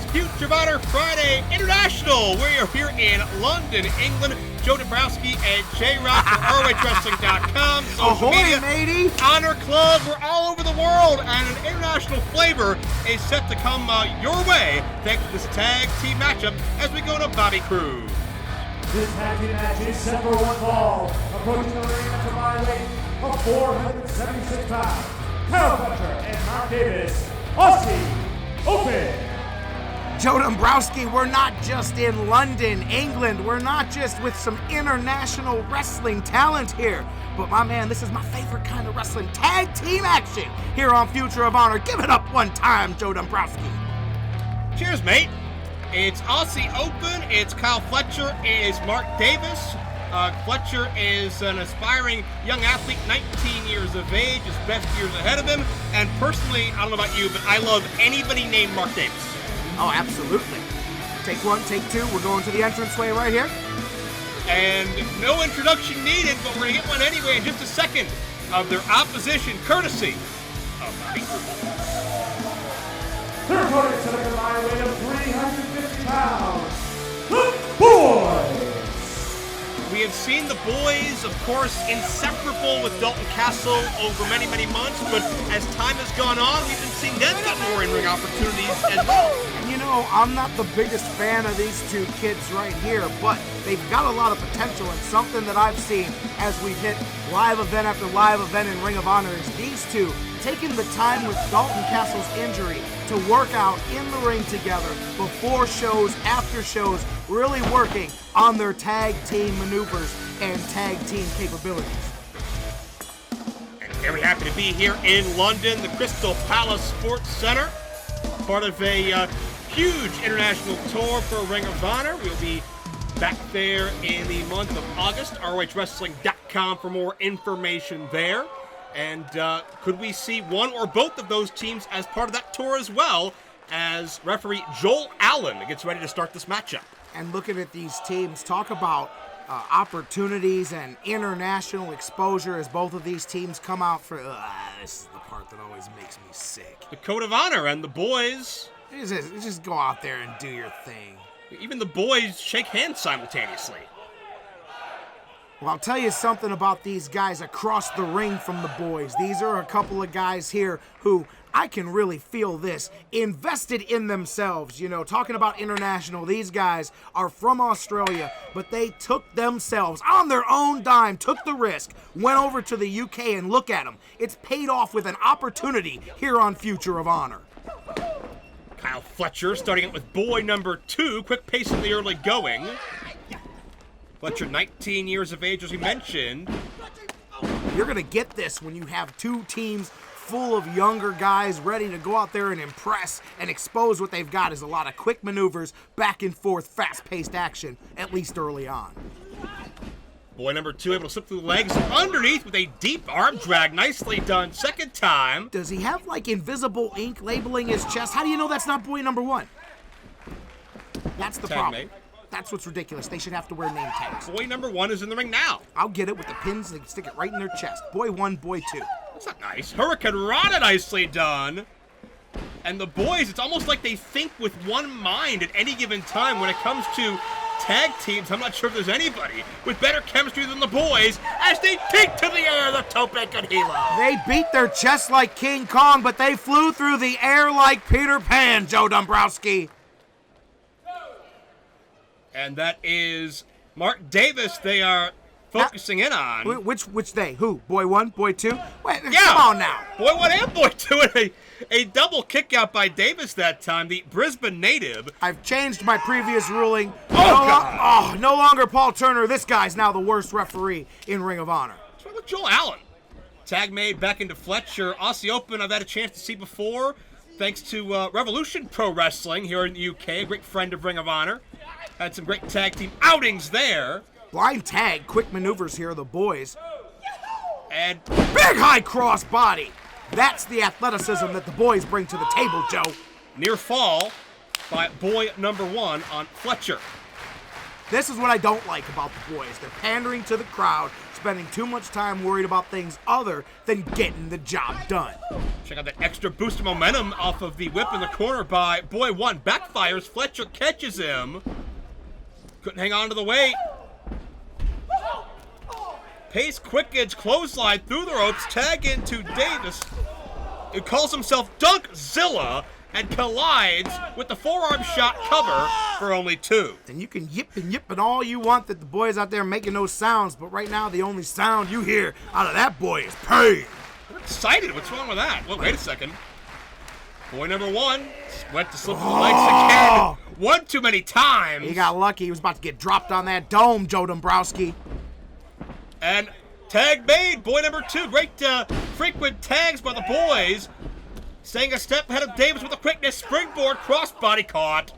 It's Future of Honor Friday International. We are here in London, England. Joe Dombrowski and J-Rock for ROHWrestling.com. Ahoy, media, matey! Honor Club. We're all over the world, and an international flavor is set to come your way thanks to this tag team matchup as we go to Bobby Cruise. This tag team match is set for one fall. Approaching the ring at a combined weight of 476 pounds. Kyle Fletcher and Mark Davis, Aussie, open! Joe Dombrowski, we're not just in London, England. We're not just with some international wrestling talent here. But my man, this is my favorite kind of wrestling. Tag team action here on Future of Honor. Give it up one time, Joe Dombrowski. Cheers, mate. It's Aussie Open. It's Kyle Fletcher. It's Mark Davis. Fletcher is an aspiring young athlete, 19 years of age, his best years ahead of him. And personally, I don't know about you, but I love anybody named Mark Davis. Oh, absolutely. Take one, take two. We're going to the entranceway right here. And no introduction needed, but we're going to get one anyway in just a second of their opposition, courtesy of Bobby Cruise. Their opponents at a combined weight of 350 pounds, the Boys! We have seen the Boys, of course, inseparable with Dalton Castle over many, many months, but as time has gone on, we've been seeing them get more in-ring opportunities as well. And you know, I'm not the biggest fan of these two kids right here, but they've got a lot of potential, and something that I've seen as we've hit live event after live event in Ring of Honor is these two taking the time with Dalton Castle's injury to work out in the ring together before shows, after shows, really working on their tag team maneuvers and tag team capabilities. And very happy to be here in London, the Crystal Palace Sports Center, part of a huge international tour for Ring of Honor. We'll be back there in the month of August. ROHWrestling.com for more information there. And could we see one or both of those teams as part of that tour as well, as referee Joel Allen gets ready to start this matchup? And looking at these teams, talk about opportunities and international exposure as both of these teams come out for... this is the part that always makes me sick. The Code of Honor and the Boys. Just go out there and do your thing. Even the Boys shake hands simultaneously. Well, I'll tell you something about these guys across the ring from the Boys. These are a couple of guys here who, I can really feel this, invested in themselves. You know, talking about international, these guys are from Australia, but they took themselves on their own dime, took the risk, went over to the UK, and look at them. It's paid off with an opportunity here on Future of Honor. Kyle Fletcher starting it with boy number 2, quick pace in the early going. Fletcher, 19 years of age, as we mentioned. You're going to get this when you have two teams full of younger guys ready to go out there and impress and expose what they've got is a lot of quick maneuvers, back and forth, fast-paced action, at least early on. Boy number 2 able to slip through the legs underneath with a deep arm drag. Nicely done. Second time. Does he have, like, invisible ink labeling his chest? How do you know that's not boy number 1? That's the problem. Mate. That's what's ridiculous. They should have to wear name tags. Boy number 1 is in the ring now. I'll get it with the pins. They can stick it right in their chest. Boy 1, boy 2. That's not nice. Hurricane Rana, nicely done. And the Boys, it's almost like they think with one mind at any given time when it comes to tag teams. I'm not sure if there's anybody with better chemistry than the Boys as they peek to the air, the Tope and Hilo. They beat their chest like King Kong, but they flew through the air like Peter Pan, Joe Dombrowski. And that is Mark Davis they are focusing in on. Which they? Who? Boy 1, boy 2? Wait, yeah. Come on now. Boy 1 and boy 2 and a double kick out by Davis that time, the Brisbane native. I've changed my previous ruling. God. No longer Paul Turner. This guy's now the worst referee in Ring of Honor. What's wrong with Joel Allen? Tag made back into Fletcher. Aussie Open I've had a chance to see before, thanks to Revolution Pro Wrestling here in the UK, a great friend of Ring of Honor. Had some great tag team outings there. Blind tag, quick maneuvers here, the Boys. And big high cross body. That's the athleticism that the Boys bring to the table, Joe. Near fall by boy number 1 on Fletcher. This is what I don't like about the boys. They're pandering to the crowd, spending too much time worried about things other than getting the job done. Check out that extra boost of momentum off of the whip in the corner by Boy 1. Backfires. Fletcher catches him. Couldn't hang on to the weight. Pace quick edge clothesline through the ropes. Tag into Davis, who calls himself Dunkzilla and collides with the forearm shot cover for only 2. And you can yip and all you want that the boys out there making those sounds, but right now the only sound you hear out of that boy is pain. I'm excited. What's wrong with that? Well, wait a second. Boy number 1 went to slip the legs again. One too many times. He got lucky. He was about to get dropped on that dome, Joe Dombrowski. And tag made. Boy number 2. Great frequent tags by the boys. Staying a step ahead of Davis with a quickness. Springboard crossbody caught.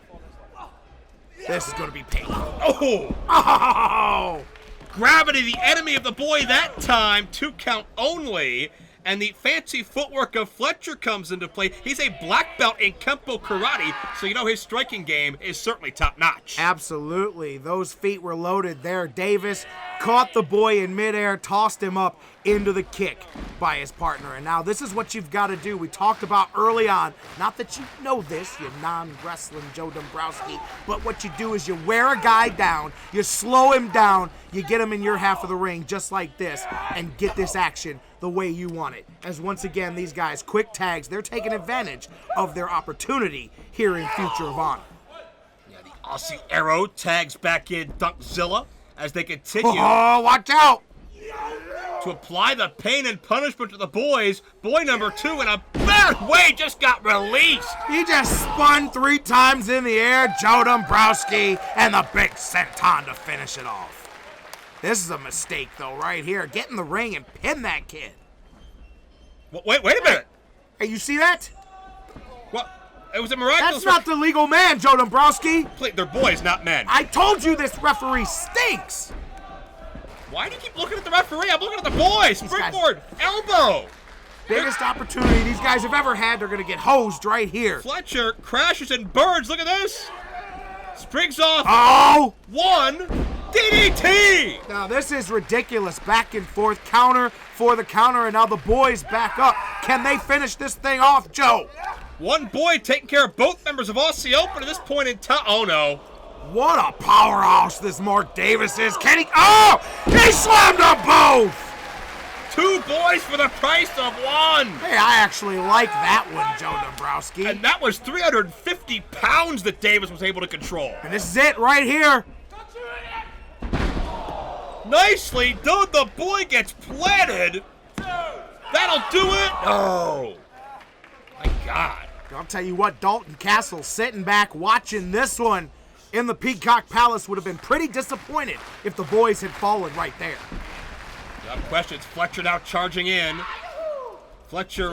This is going to be painful. Oh! Gravity, the enemy of the boy that time. 2 count only. And the fancy footwork of Fletcher comes into play. He's a black belt in Kempo Karate, so you know his striking game is certainly top-notch. Absolutely. Those feet were loaded there. Davis caught the boy in midair, tossed him up into the kick by his partner. And now this is what you've got to do. We talked about early on, not that you know this, you non-wrestling Joe Dombrowski, but what you do is you wear a guy down, you slow him down, you get him in your half of the ring just like this, and get this action the way you want it. As once again, these guys, quick tags, they're taking advantage of their opportunity here in Future of Honor. Yeah, the Aussie Arrow tags back in Dunkzilla as they continue. Oh, watch out! To apply the pain and punishment to the boys. Boy number 2 in a bad way just got released. He just spun 3 times in the air, Joe Dombrowski, and the big senton to finish it off. This is a mistake, though, right here. Get in the ring and pin that kid. Wait a minute. Hey, you see that? What? It was a miraculous... That's not the legal man, Joe Dombrowski. They're boys, not men. I told you this referee stinks. Why do you keep looking at the referee? I'm looking at the boys. Springboard, elbow. Biggest opportunity these guys have ever had. They're going to get hosed right here. Fletcher crashes and burns. Look at this. Springs off. Oh! 1. DDT! Now this is ridiculous. Back and forth, counter for the counter, and now the boys back up. Can they finish this thing off, Joe? One boy taking care of both members of Aussie Open at this point in time. Oh, no. What a powerhouse this Mark Davis is. Can he? Oh! He slammed them both! 2 boys for the price of 1. Hey, I actually like that one, Joe Dombrowski. And that was 350 pounds that Davis was able to control. And this is it right here. Nicely done. The boy gets planted. That'll do it. Oh, my God. I'll tell you what, Dalton Castle sitting back watching this one in the Peacock Palace would have been pretty disappointed if the boys had fallen right there. No questions. Fletcher now charging in. Fletcher,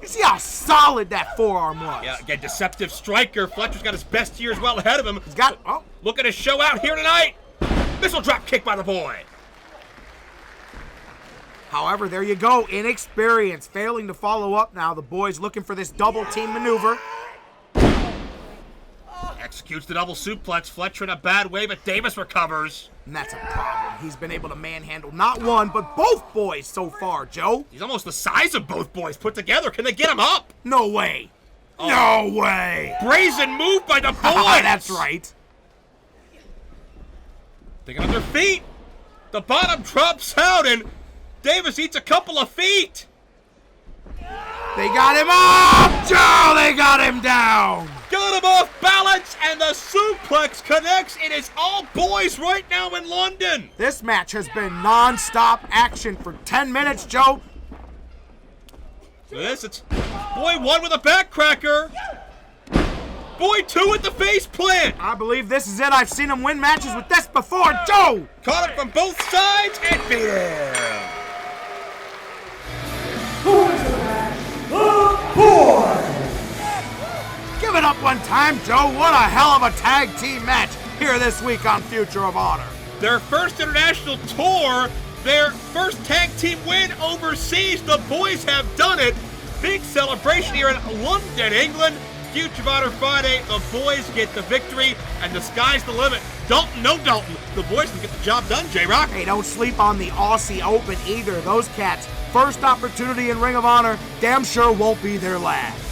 you see how solid that forearm was? Yeah, again, deceptive striker. Fletcher's got his best years well ahead of him. He's got, looking to show out here tonight. Missile drop kick by the boy. However, there you go. Inexperience, failing to follow up now. The boys looking for this double team maneuver. Executes the double suplex. Fletcher in a bad way, but Davis recovers. And that's a problem. He's been able to manhandle not one, but both boys so far, Joe. He's almost the size of both boys put together. Can they get him up? No way. Oh. No way. Brazen move by the boys. That's right. Thinking on their feet. The bottom drops out, and Davis eats a couple of feet. They got him up, Joe. They got him down. Got him off balance, and the suplex connects. It is all boys right now in London. This match has been non-stop action for 10 minutes, Joe. It's boy 1 with a backcracker. Boy 2 with the face plant. I believe this is it. I've seen him win matches with this before, Joe. Caught it from both sides and beat him. Who is the match? The boys. Give it up one time, Joe. What a hell of a tag team match here this week on Future of Honor. Their first international tour, their first tag team win overseas. The boys have done it. Big celebration here in London, England. Future of Honor Friday, the boys get the victory, and the sky's the limit. Dalton, no Dalton. The boys can get the job done, J-Rock. Hey, don't sleep on the Aussie Open either. Those cats, first opportunity in Ring of Honor, damn sure won't be their last.